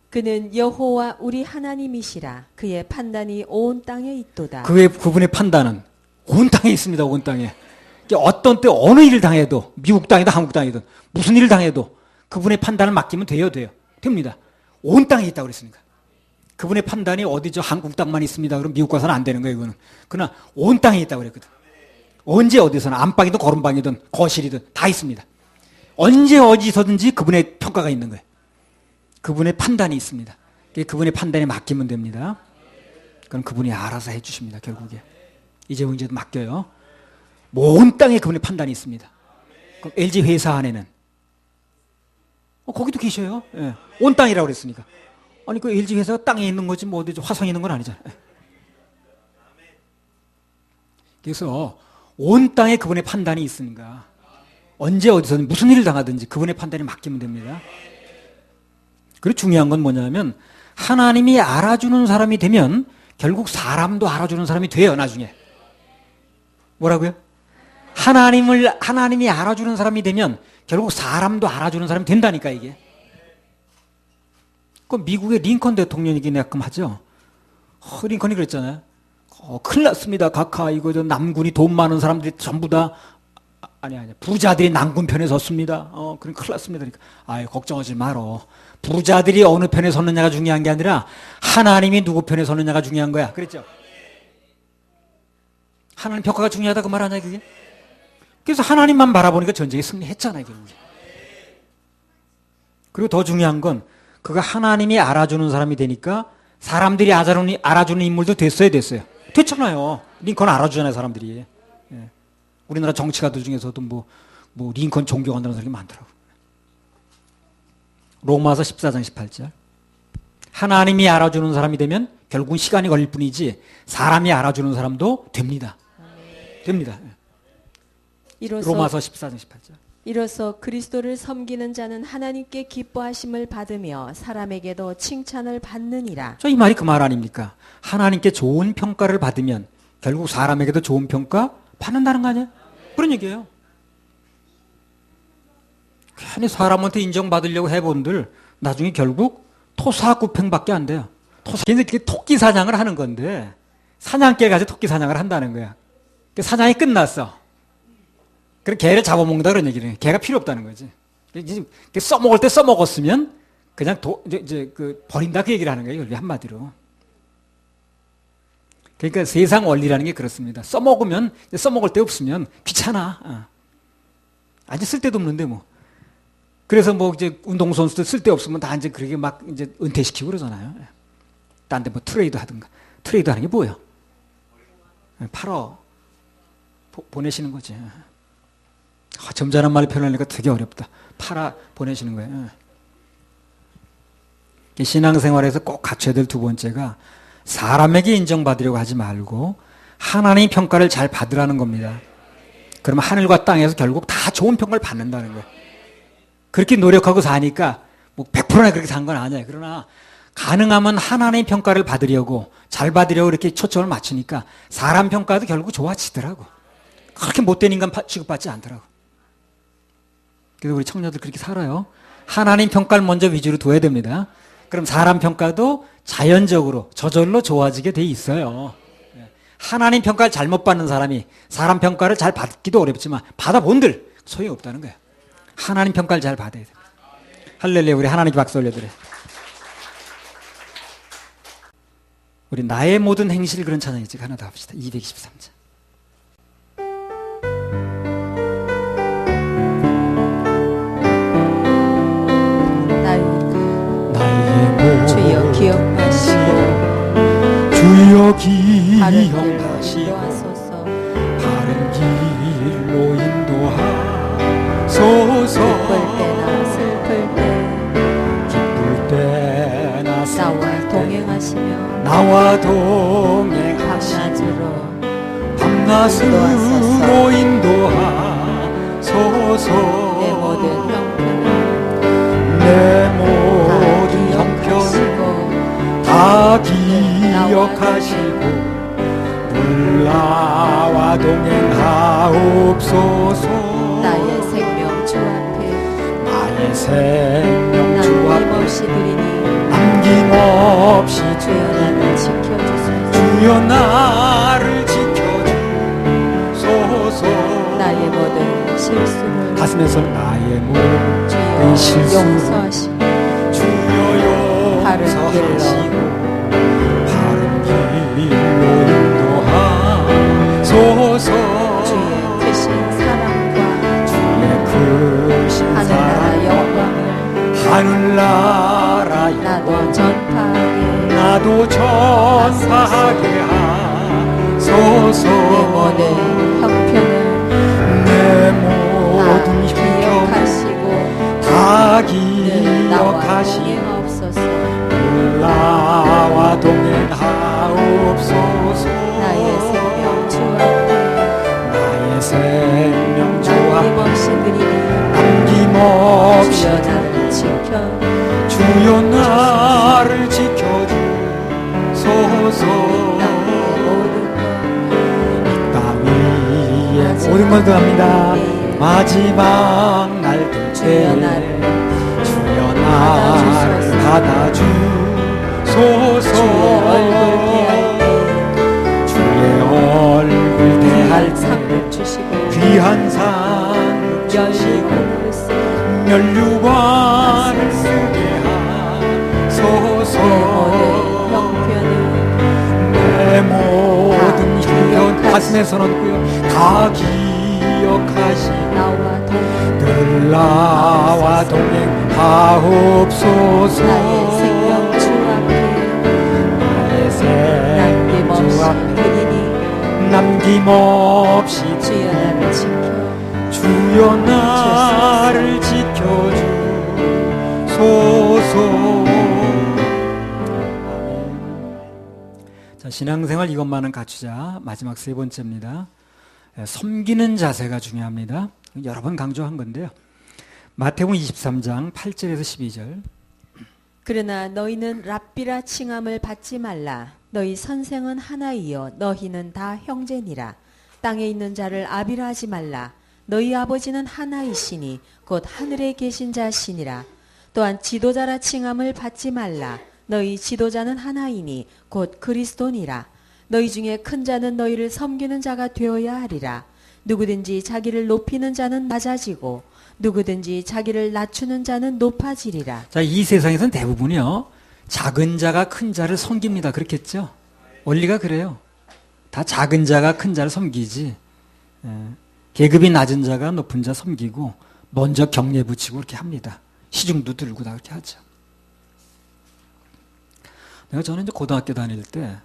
S2: 그는 여호와 우리 하나님이시라. 그의 판단이 온 땅에 있도다.
S1: 그분의 판단은 온 땅에 있습니다. 온 땅에. 어떤 때 어느 일을 당해도 미국 땅이든 한국 땅이든 무슨 일을 당해도 그분의 판단을 맡기면 돼요. 됩니다. 온 땅에 있다고 그랬으니까. 그분의 판단이 어디죠? 한국 땅만 있습니다. 그럼 미국 가서는 안 되는 거예요. 이거는. 그러나 온 땅에 있다고 그랬거든. 언제 어디서나 안방이든 거름방이든 거실이든 다 있습니다. 언제 어디서든지 그분의 평가가 있는 거예요. 그분의 판단이 있습니다. 그분의 판단에 맡기면 됩니다. 그럼 그분이 알아서 해주십니다. 결국에. 이제 맡겨요. 온 땅에 그분의 판단이 있습니다. 그럼 LG 회사 안에는 거기도 계셔요. 예. 온 땅이라고 그랬으니까. 아니 그 LG 회사가 땅에 있는 거지 뭐 어디 화성에 있는 건 아니잖아요. 그래서 온 땅에 그분의 판단이 있으니까 언제 어디서든 무슨 일을 당하든지 그분의 판단에 맡기면 됩니다. 그리고 중요한 건 뭐냐면 하나님이 알아주는 사람이 되면 결국 사람도 알아주는 사람이 돼요. 나중에. 뭐라고요? 하나님이 알아주는 사람이 되면 결국 사람도 알아주는 사람이 된다니까 이게. 그 미국의 링컨 대통령이 가끔 하죠. 링컨이 그랬잖아요. 큰일 났습니다. 각하 이거 남군이 돈 많은 사람들이 전부 다 아니 부자들이 남군 편에 섰습니다. 그럼 큰일 났습니다. 그러니까 걱정하지 말어. 부자들이 어느 편에 섰느냐가 중요한 게 아니라 하나님이 누구 편에 섰느냐가 중요한 거야. 그랬죠? 하나님 평가가 중요하다 그 말 아니야 그게? 그래서 하나님만 바라보니까 전쟁에 승리했잖아요 결국에. 그리고 더 중요한 건 그가 하나님이 알아주는 사람이 되니까 사람들이 알아주는 인물도 됐어요. 됐잖아요. 링컨 알아주잖아요 사람들이. 예. 우리나라 정치가들 중에서도 뭐 링컨 존경한다는 사람이 많더라고요. 로마서 14장 18절. 하나님이 알아주는 사람이 되면 결국은 시간이 걸릴 뿐이지 사람이 알아주는 사람도 됩니다. 됩니다. 로마서 14장 18절.
S2: 이로써 그리스도를 섬기는 자는 하나님께 기뻐하심을 받으며 사람에게도 칭찬을 받느니라.
S1: 이 말이 그 말 아닙니까? 하나님께 좋은 평가를 받으면 결국 사람에게도 좋은 평가 받는다는 거 아니에요? 그런 얘기예요. 괜히 사람한테 인정받으려고 해본들 나중에 결국 토사구팽밖에 안 돼요. 걔네들이 토끼 사냥을 하는 건데 사냥개 가지고 토끼 사냥을 한다는 거야. 사냥이 끝났어. 그럼 개를 잡아먹는다 그런 얘기를 해요. 개가 필요 없다는 거지. 써먹을 때 써먹었으면 그냥 버린다 그 얘기를 하는 거예요. 한마디로. 그러니까 세상 원리라는 게 그렇습니다. 써먹으면 써먹을 데 없으면 귀찮아. 아주 쓸데도 없는데 뭐. 그래서 운동선수들 쓸데없으면 다 그렇게 은퇴시키고 그러잖아요. 딴 데 트레이드 하든가. 트레이드 하는 게 뭐예요? 팔어. 보내시는 거지. 점잖은 말 표현하니까 되게 어렵다. 팔아 보내시는 거예요. 신앙생활에서 꼭 갖춰야 될 두 번째가 사람에게 인정받으려고 하지 말고 하나님의 평가를 잘 받으라는 겁니다. 그러면 하늘과 땅에서 결국 다 좋은 평가를 받는다는 거예요. 그렇게 노력하고 사니까 100%나 그렇게 산 건 아니에요. 그러나 가능하면 하나님의 평가를 받으려고 잘 받으려고 이렇게 초점을 맞추니까 사람 평가도 결국 좋아지더라고. 그렇게 못된 인간 취급받지 않더라고. 그래서 우리 청년들 그렇게 살아요. 하나님 평가를 먼저 위주로 둬야 됩니다. 그럼 사람 평가도 자연적으로 저절로 좋아지게 돼 있어요. 하나님 평가를 잘못 받는 사람이 사람 평가를 잘 받기도 어렵지만 받아본들 소용이 없다는 거예요. 하나님 평가를 잘 받아야 돼요. 할렐루야. 우리 하나님께 박수 올려드려요. 우리 나의 모든 행실 그런 찬양이지. 하나 더 합시다. 223장.
S2: 주여 기억하시고
S1: 주여
S2: 바른 길로
S1: 기억하시고
S2: 인도하소서.
S1: 바른 길로 인도하소서.
S2: 기쁠 때나 슬플 때
S1: 기쁠 때나
S2: 나와 동행하시며
S1: 나와 동행하시며
S2: 밤낮으로
S1: 밤낮으로 인도하소서.
S2: 내 모든 형편을
S1: 내 모든 형편을 다 기억하시고 늘 나와 동행하옵소서.
S2: 나의 생명 주 앞에
S1: 나의 생명 주 앞에
S2: 남김없이 드리니
S1: 남김없이
S2: 주여 나를 지켜주소서.
S1: 주여 나를 지켜주소서.
S2: 나의 모든 실수를
S1: 가슴에서 나의 모든
S2: 주여
S1: 실수를
S2: 용서하시고
S1: 주여
S2: 바른
S1: 용서하시고 바른 길로 인도하소서.
S2: 주의 크신 사랑과
S1: 주의 크신
S2: 하늘나라
S1: 사랑
S2: 영광을
S1: 하늘나라
S2: 나도
S1: 영광
S2: 전파하게
S1: 나도 전파하게 하소서.
S2: 내 모든 형편을
S1: 내 모든
S2: 다
S1: 형편
S2: 기억하시고
S1: 다
S2: 늘 나와
S1: 기억하시고
S2: 동행하옵소서.
S1: 나와 동행하옵소서.
S2: 나의 생명 주 앞에
S1: 나의 생명 주 앞에
S2: 남김없이 드리니
S1: 남김없이
S2: 주여 나를 지켜
S1: 주여 나를 지켜주소서. 땅 위에 모든 걸 더합니다. 마지막 날
S2: 주여
S1: 그때
S2: 나를
S1: 주여 나를 받아주소서.
S2: 주의 얼굴 대할 때
S1: 주의 얼굴 대할 때
S2: 상을 주시고
S1: 귀한 상을 주시고 면류관을 쓰게 하소서. 내 모든 형편 가슴에 손얹고요 다 기억하시고
S2: 나와
S1: 늘 나와 동행하옵소서.
S2: 나의 생명 주 앞에
S1: 나의 생명 주
S2: 남김없이
S1: 앞에
S2: 드리니
S1: 남김없이
S2: 주여 나를 지켜
S1: 주여 나를 지켜주소서. 자, 신앙생활 이것만은 갖추자. 마지막 세 번째입니다. 섬기는 자세가 중요합니다. 여러 번 강조한 건데요. 마태복음 23장 8절에서 12절.
S2: 그러나 너희는 랍비라 칭함을 받지 말라. 너희 선생은 하나이요 너희는 다 형제니라. 땅에 있는 자를 아비라 하지 말라. 너희 아버지는 하나이시니 곧 하늘에 계신 자시니라. 또한 지도자라 칭함을 받지 말라. 너희 지도자는 하나이니 곧 그리스도니라. 너희 중에 큰 자는 너희를 섬기는 자가 되어야 하리라. 누구든지 자기를 높이는 자는 낮아지고 누구든지 자기를 낮추는 자는 높아지리라.
S1: 자, 이 세상에서는 대부분이요. 작은 자가 큰 자를 섬깁니다. 그렇겠죠? 원리가 그래요. 다 작은 자가 큰 자를 섬기지. 계급이 낮은 자가 높은 자 섬기고 먼저 경례 붙이고 그렇게 합니다. 시중도 들고 다 그렇게 하죠. 저는 이제 고등학교 다닐 때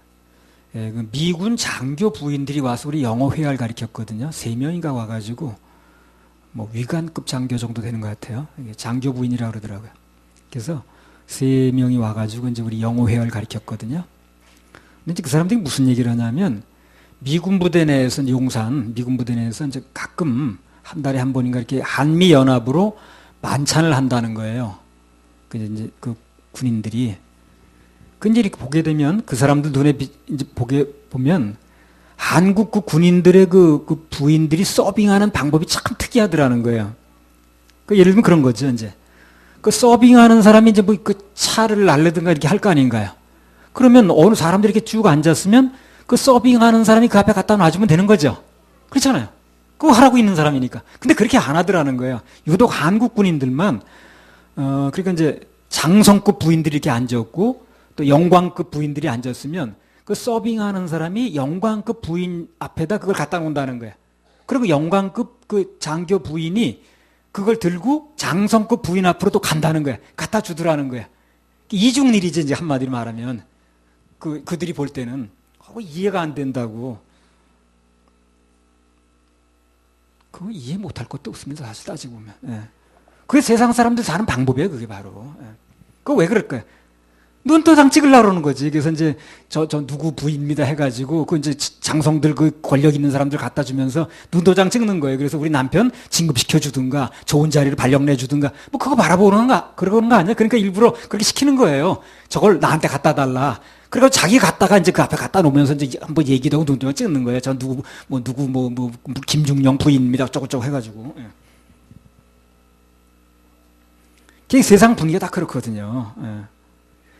S1: 그 미군 장교 부인들이 와서 우리 영어 회화를 가르쳤거든요. 3명인가 와가지고 뭐 위관급 장교 정도 되는 것 같아요. 장교 부인이라고 그러더라고요. 그래서 3명이 와가지고 이제 우리 영어 회화를 가르쳤거든요. 근데 이제 그 사람들이 무슨 얘기를 하냐면 미군 부대 내에서 용산 미군 부대 내에서 이제 가끔 한 달에 한 번인가 이렇게 한미 연합으로 만찬을 한다는 거예요. 그 이제 그 군인들이. 근데 이렇게 보게 되면 그 사람들 눈에 이제 보면 한국 그 군인들의 그 부인들이 서빙하는 방법이 참 특이하더라는 거예요. 그 예를 들면 그런 거죠, 이제. 그 서빙하는 사람이 이제 뭐 그 차를 날르든가 이렇게 할 거 아닌가요? 그러면 어느 사람들이 이렇게 쭉 앉았으면 그 서빙하는 사람이 그 앞에 갖다 놔주면 되는 거죠. 그렇잖아요. 그거 하라고 있는 사람이니까. 근데 그렇게 안 하더라는 거예요. 유독 한국 군인들만, 그러니까 이제 장성급 부인들이 이렇게 앉았고 또 영광급 부인들이 앉았으면 그 서빙하는 사람이 영광급 부인 앞에다 그걸 갖다 놓는다는 거야. 그리고 영광급 그 장교 부인이 그걸 들고 장성급 부인 앞으로 또 간다는 거야. 갖다 주더라는 거야. 이중일이지, 이제 한마디로 말하면. 그들이 볼 때는. 이해가 안 된다고. 그거 이해 못할 것도 없습니다, 사실 따지고 보면. 예. 그게 세상 사람들 사는 방법이에요, 그게 바로. 예. 그거 왜 그럴까요? 눈도장 찍으려고 그러는 거지. 그래서 이제 저 누구 부입니다 해가지고 그 이제 장성들 그 권력 있는 사람들 갖다 주면서 눈도장 찍는 거예요. 그래서 우리 남편 진급시켜 주든가 좋은 자리를 발령내 주든가 뭐 그거 바라보는 그러는 거 아니야? 그러니까 일부러 그렇게 시키는 거예요. 저걸 나한테 갖다 달라. 그리고 자기 갖다가 이제 그 앞에 갖다 놓으면서 이제 한번 얘기도 하고 눈도장 찍는 거예요. 저 누구 김중령 부인입니다. 어쩌고저쩌고 해가지고. 예. 그게 세상 분위기가 다 그렇거든요. 예.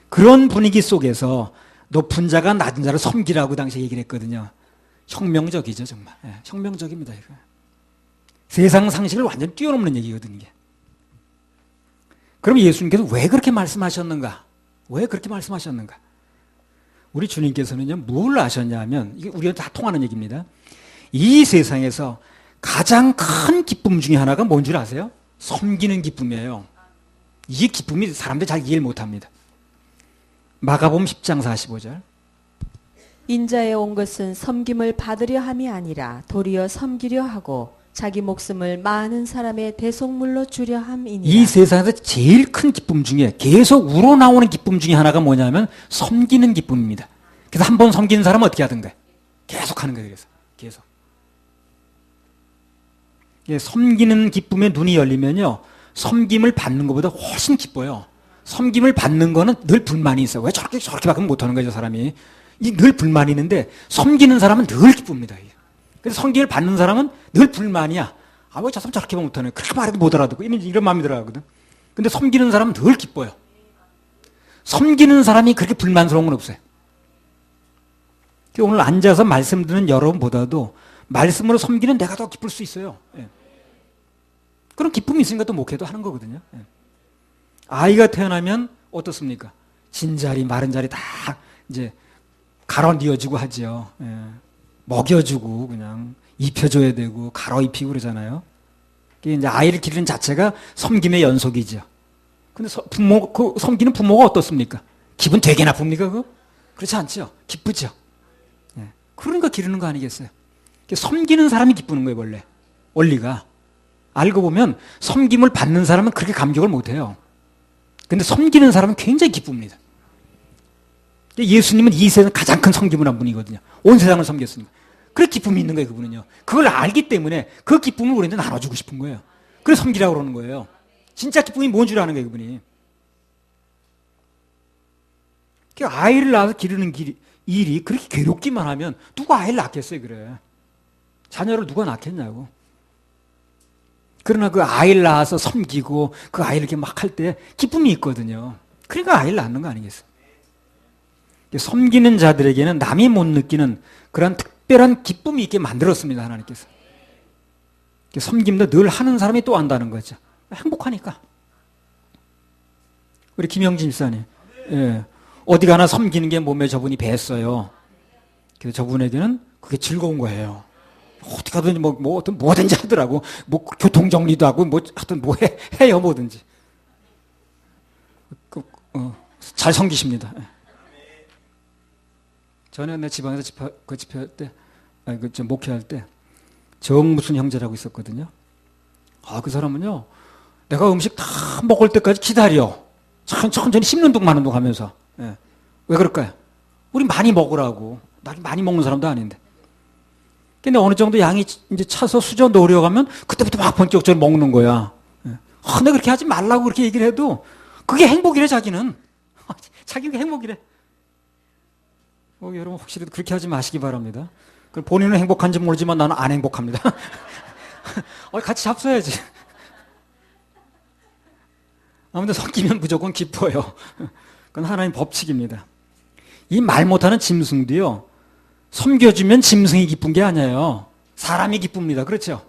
S1: 그런 분위기 속에서 높은 자가 낮은 자를 섬기라고 당시에 얘기를 했거든요. 혁명적이죠, 정말. 예, 혁명적입니다, 이거. 세상 상식을 완전 뛰어넘는 얘기거든요, 이게. 그럼 예수님께서 왜 그렇게 말씀하셨는가? 왜 그렇게 말씀하셨는가? 우리 주님께서는요, 뭘 아셨냐면, 이게 우리가 다 통하는 얘기입니다. 이 세상에서 가장 큰 기쁨 중에 하나가 뭔 줄 아세요? 섬기는 기쁨이에요. 이 기쁨이 사람들이 잘 이해를 못 합니다. 마가복음 10장 45절.
S2: 인자에 온 것은 섬김을 받으려 함이 아니라 도리어 섬기려 하고 자기 목숨을 많은 사람의 대속물로 주려 함이니라.
S1: 이 세상에서 제일 큰 기쁨 중에 계속 우러나오는 기쁨 중에 하나가 뭐냐면 섬기는 기쁨입니다. 그래서 한 번 섬기는 사람은 어떻게 하든가 계속 하는 거예요. 그래서 계속. 예, 섬기는 기쁨에 눈이 열리면요, 섬김을 받는 것보다 훨씬 기뻐요. 섬김을 받는 거는 늘 불만이 있어. 왜 저렇게밖에 못하는 거죠, 사람이. 늘 불만이 있는데 섬기는 사람은 늘 기쁩니다. 그래서 섬김을 받는 사람은 늘 불만이야. 아, 왜 저 사람 저렇게 못하네. 그렇게 말해도 못 알아듣고 이런 마음이 들어가거든. 근데 섬기는 사람은 늘 기뻐요. 섬기는 사람이 그렇게 불만스러운 건 없어요. 오늘 앉아서 말씀 듣는 여러분보다도 말씀으로 섬기는 내가 더 기쁠 수 있어요. 예. 그런 기쁨이 있으니까 또 목회도 하는 거거든요. 예. 아이가 태어나면 어떻습니까? 진자리, 마른 자리 다 이제 갈아 뉘어주고 하지요. 예. 먹여주고 그냥 입혀줘야 되고 갈아 입히고 그러잖아요. 이게 이제 아이를 기르는 자체가 섬김의 연속이죠. 근데 섬기는 부모가 어떻습니까? 기분 되게 나쁩니까, 그거? 그렇지 않죠. 기쁘죠. 예. 그러니까 기르는 거 아니겠어요? 섬기는 사람이 기쁘는 거예요, 원래. 원리가. 알고 보면 섬김을 받는 사람은 그렇게 감격을 못 해요. 근데 섬기는 사람은 굉장히 기쁩니다. 예수님은 이 세상 가장 큰 섬김을 한 분이거든요. 온 세상을 섬겼으니까. 그래 기쁨이 있는 거예요, 그분은요. 그걸 알기 때문에 그 기쁨을 우리한테 나눠주고 싶은 거예요. 그래서 섬기라고 그러는 거예요. 진짜 기쁨이 뭔 줄 아는 거예요, 그분이. 아이를 낳아서 기르는 일이 그렇게 괴롭기만 하면 누가 아이를 낳겠어요, 그래. 자녀를 누가 낳겠냐고. 그러나 그 아이를 낳아서 섬기고 그 아이를 이렇게 막 할 때 기쁨이 있거든요. 그러니까 아이를 낳는 거 아니겠어요? 섬기는 자들에게는 남이 못 느끼는 그런 특별한 기쁨이 있게 만들었습니다, 하나님께서. 섬김도 늘 하는 사람이 또 한다는 거죠. 행복하니까. 우리 김영진 집사님, 예. 어디 가나 섬기는 게 몸에 저분이 배했어요. 그래서 저분에게는 그게 즐거운 거예요. 어디 가든지 어떤 뭐든지 하더라고. 교통 정리도 하고 하여튼 해요, 뭐든지. 잘 섬기십니다. 전에 내 지방에서 집회할 때, 목회할 때 정무순 형제라고 있었거든요. 그 사람은요, 내가 음식 다 먹을 때까지 기다려. 천천히 씹는 둥 마는 둥 하면서. 예. 왜 그럴까요? 우리 많이 먹으라고. 나 많이 먹는 사람도 아닌데. 근데 어느 정도 양이 이제 차서 수저 넣으려 가면 그때부터 막 본격적으로 먹는 거야. 예. 내가 그렇게 하지 말라고 그렇게 얘기를 해도 그게 행복이래, 자기는. 자기가 행복이래. 여러분 혹시라도 그렇게 하지 마시기 바랍니다. 본인은 행복한지 모르지만 나는 안 행복합니다. 같이 잡숴야지. 아무튼 섞이면 무조건 기뻐요. 그건 하나님 법칙입니다. 이 말 못하는 짐승도요, 섬겨주면 짐승이 기쁜 게 아니에요. 사람이 기쁩니다. 그렇죠?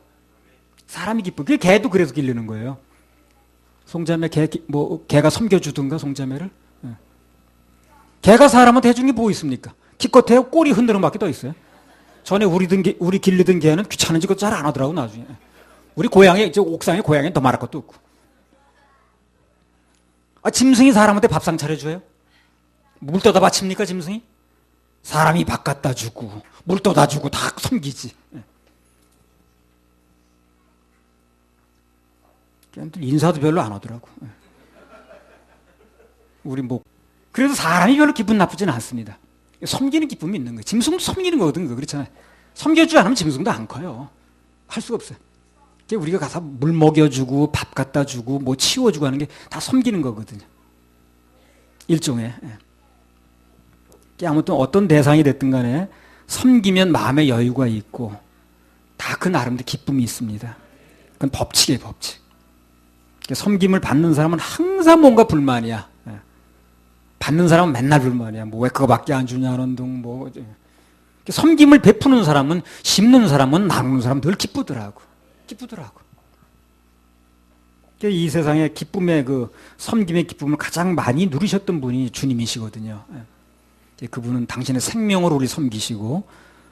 S1: 사람이 기쁘. 그 개도 그래서 기르는 거예요. 송자매 개가 섬겨주든가 송자매를. 개가 사람한테 해준 게 뭐 있습니까? 기껏해야 꼬리 흔드는 밖에 더 있어요. 전에 우리 길르던 개는 귀찮은지 그거 잘 안 하더라고, 나중에. 우리 고향에, 옥상에 고향에 더 말할 것도 없고. 짐승이 사람한테 밥상 차려줘요? 물 떠다 바칩니까, 짐승이? 사람이 밥 갖다 주고, 물 떠다 주고 다 섬기지. 걔네들 인사도 별로 안 하더라고. 우리 그래도 사람이 별로 기분 나쁘지는 않습니다. 섬기는 기쁨이 있는 거예요. 짐승도 섬기는 거거든, 그렇잖아요. 섬겨주지 않으면 짐승도 안 커요. 할 수가 없어요. 우리가 가서 물 먹여주고, 밥 갖다 주고, 치워주고 하는 게 다 섬기는 거거든요. 일종의. 아무튼 어떤 대상이 됐든 간에 섬기면 마음의 여유가 있고, 다 그 나름대로 기쁨이 있습니다. 그건 법칙이에요, 법칙. 섬김을 받는 사람은 항상 뭔가 불만이야. 받는 사람은 맨날 불만이야. 왜 그거밖에 안 주냐는 둥, 섬김을 베푸는 사람은, 심는 사람은, 나누는 사람 늘 기쁘더라고. 이 세상에 기쁨의 섬김의 기쁨을 가장 많이 누리셨던 분이 주님이시거든요. 그분은 당신의 생명을 우리 섬기시고,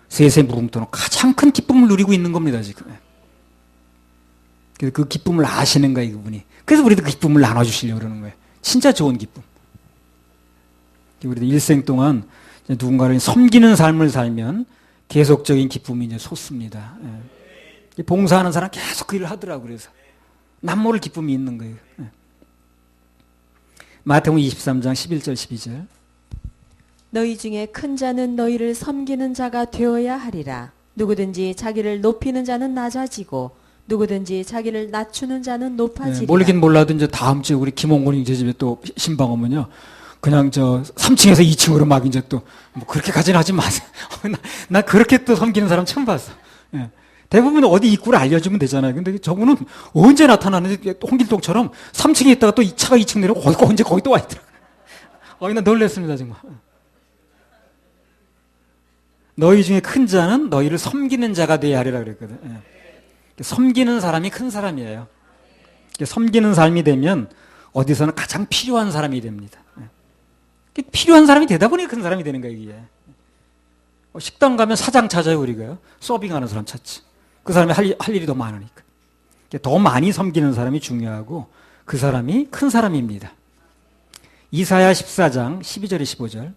S1: 셋의 물음터는 가장 큰 기쁨을 누리고 있는 겁니다, 지금. 그래서 그 기쁨을 아시는 거예요, 그분이. 그래서 우리도 그 기쁨을 나눠주시려고 그러는 거예요. 진짜 좋은 기쁨. 우리도 일생 동안 누군가를 섬기는 삶을 살면 계속적인 기쁨이 이제 솟습니다. 봉사하는 사람 계속 그 일을 하더라고요. 그래서 남모를 기쁨이 있는 거예요. 마태복음 23장 11절 12절.
S2: 너희 중에 큰 자는 너희를 섬기는 자가 되어야 하리라. 누구든지 자기를 높이는 자는 낮아지고 누구든지 자기를 낮추는 자는 높아지리라.
S1: 모르긴 몰라도 이제 다음 주에 우리 김홍곤이 제 집에 또 신방 오면요. 그냥 3층에서 2층으로 막 이제 또 그렇게 가진 하지 마세요. 나 그렇게 또 섬기는 사람 처음 봤어. 대부분 어디 입구를 알려주면 되잖아요. 근데 저분은 언제 나타나는지 홍길동처럼 3층에 있다가 또 차가 2층 내려고 언제 거기 또 와 있더라고요. 나 놀랐습니다, 정말. 너희 중에 큰 자는 너희를 섬기는 자가 되어야 하리라 그랬거든. 섬기는 사람이 큰 사람이에요. 섬기는 삶이 되면 어디서는 가장 필요한 사람이 됩니다. 필요한 사람이 되다 보니 큰 사람이 되는 거예요, 이게. 식당 가면 사장 찾아요, 우리가요. 서빙하는 사람 찾지. 그 사람이 할 일이 더 많으니까. 더 많이 섬기는 사람이 중요하고 그 사람이 큰 사람입니다. 이사야 14장 12절에 15절.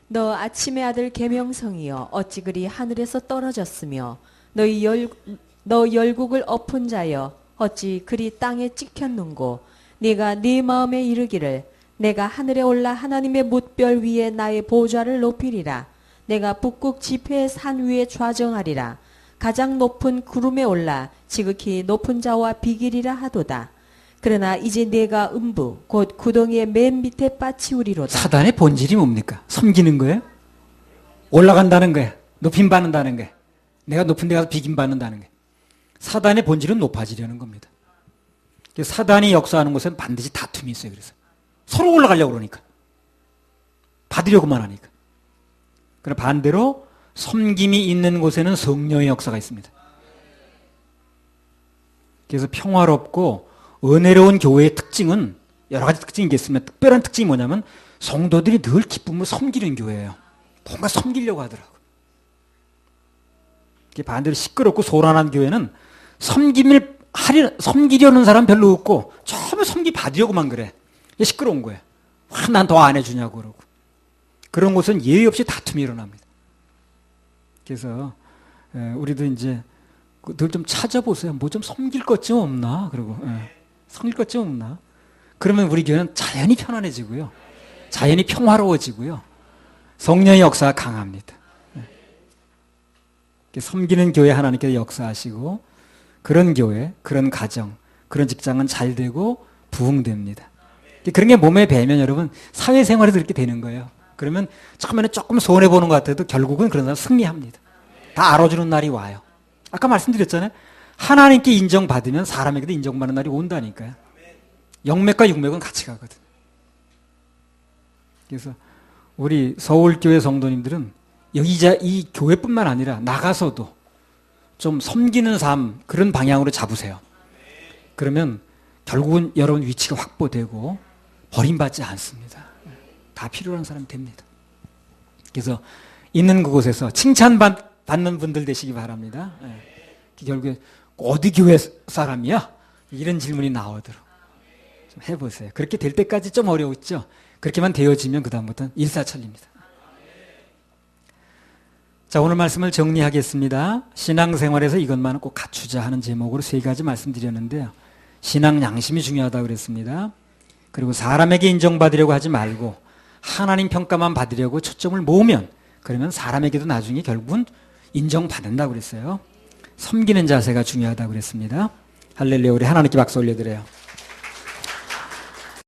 S2: 너 아침의 아들 계명성이여 어찌 그리 하늘에서 떨어졌으며 너 열국을 엎은 자여 어찌 그리 땅에 찍혔는고 네가 네 마음에 이르기를 내가 하늘에 올라 하나님의 뭇별 위에 나의 보좌를 높이리라. 내가 북극 지폐의 산 위에 좌정하리라. 가장 높은 구름에 올라 지극히 높은 자와 비기리라 하도다. 그러나 이제 내가 음부 곧 구덩이의 맨 밑에 빠치우리로다.
S1: 사단의 본질이 뭡니까? 섬기는 거예요? 올라간다는 거예요. 높임받는다는 거예요. 내가 높은 데 가서 비김받는다는 거예요. 사단의 본질은 높아지려는 겁니다. 사단이 역사하는 곳엔 반드시 다툼이 있어요. 그래서 서로 올라가려고 그러니까. 받으려고만 하니까. 그러나 반대로 섬김이 있는 곳에는 성령의 역사가 있습니다. 그래서 평화롭고 은혜로운 교회의 특징은 여러 가지 특징이 있겠습니다. 특별한 특징이 뭐냐면 성도들이 늘 기쁨을 섬기는 교회예요. 뭔가 섬기려고 하더라고요. 반대로 시끄럽고 소란한 교회는 섬기려는 사람 별로 없고 처음에 섬기 받으려고만 그래. 시끄러운 거예요. 난 더 안 해주냐고 그러고. 그런 곳은 예의 없이 다툼이 일어납니다. 그래서 우리도 이제 늘 좀 찾아보세요. 뭐 좀 섬길 것 좀 없나? 그러고 섬길 것 좀 없나? 그러면 우리 교회는 자연히 편안해지고요. 자연히 평화로워지고요. 성령의 역사가 강합니다. 섬기는 교회 하나님께서 역사하시고 그런 교회, 그런 가정, 그런 직장은 잘 되고 부흥됩니다. 그런 게 몸에 배면 여러분 사회생활에도 이렇게 되는 거예요. 그러면 처음에는 조금 손해보는 것 같아도 결국은 그런 사람 승리합니다. 다 알아주는 날이 와요. 아까 말씀드렸잖아요. 하나님께 인정받으면 사람에게도 인정받는 날이 온다니까요. 영맥과 육맥은 같이 가거든. 그래서 우리 서울교회 성도님들은 이 교회뿐만 아니라 나가서도 좀 섬기는 삶 그런 방향으로 잡으세요. 그러면 결국은 여러분 위치가 확보되고 버림받지 않습니다. 다 필요한 사람이 됩니다. 그래서 있는 그곳에서 칭찬받는 분들 되시기 바랍니다. 결국에 어디 교회 사람이야? 이런 질문이 나오도록 좀 해보세요. 그렇게 될 때까지 좀 어려웠죠? 그렇게만 되어지면 그 다음부터는 일사천리입니다. 자, 오늘 말씀을 정리하겠습니다. 신앙생활에서 이것만은 꼭 갖추자 하는 제목으로 3가지 말씀드렸는데요. 신앙 양심이 중요하다고 그랬습니다. 그리고 사람에게 인정받으려고 하지 말고 하나님 평가만 받으려고 초점을 모으면 그러면 사람에게도 나중에 결국은 인정받는다고 그랬어요. 섬기는 자세가 중요하다고 그랬습니다. 할렐루야, 우리 하나님께 박수 올려드려요.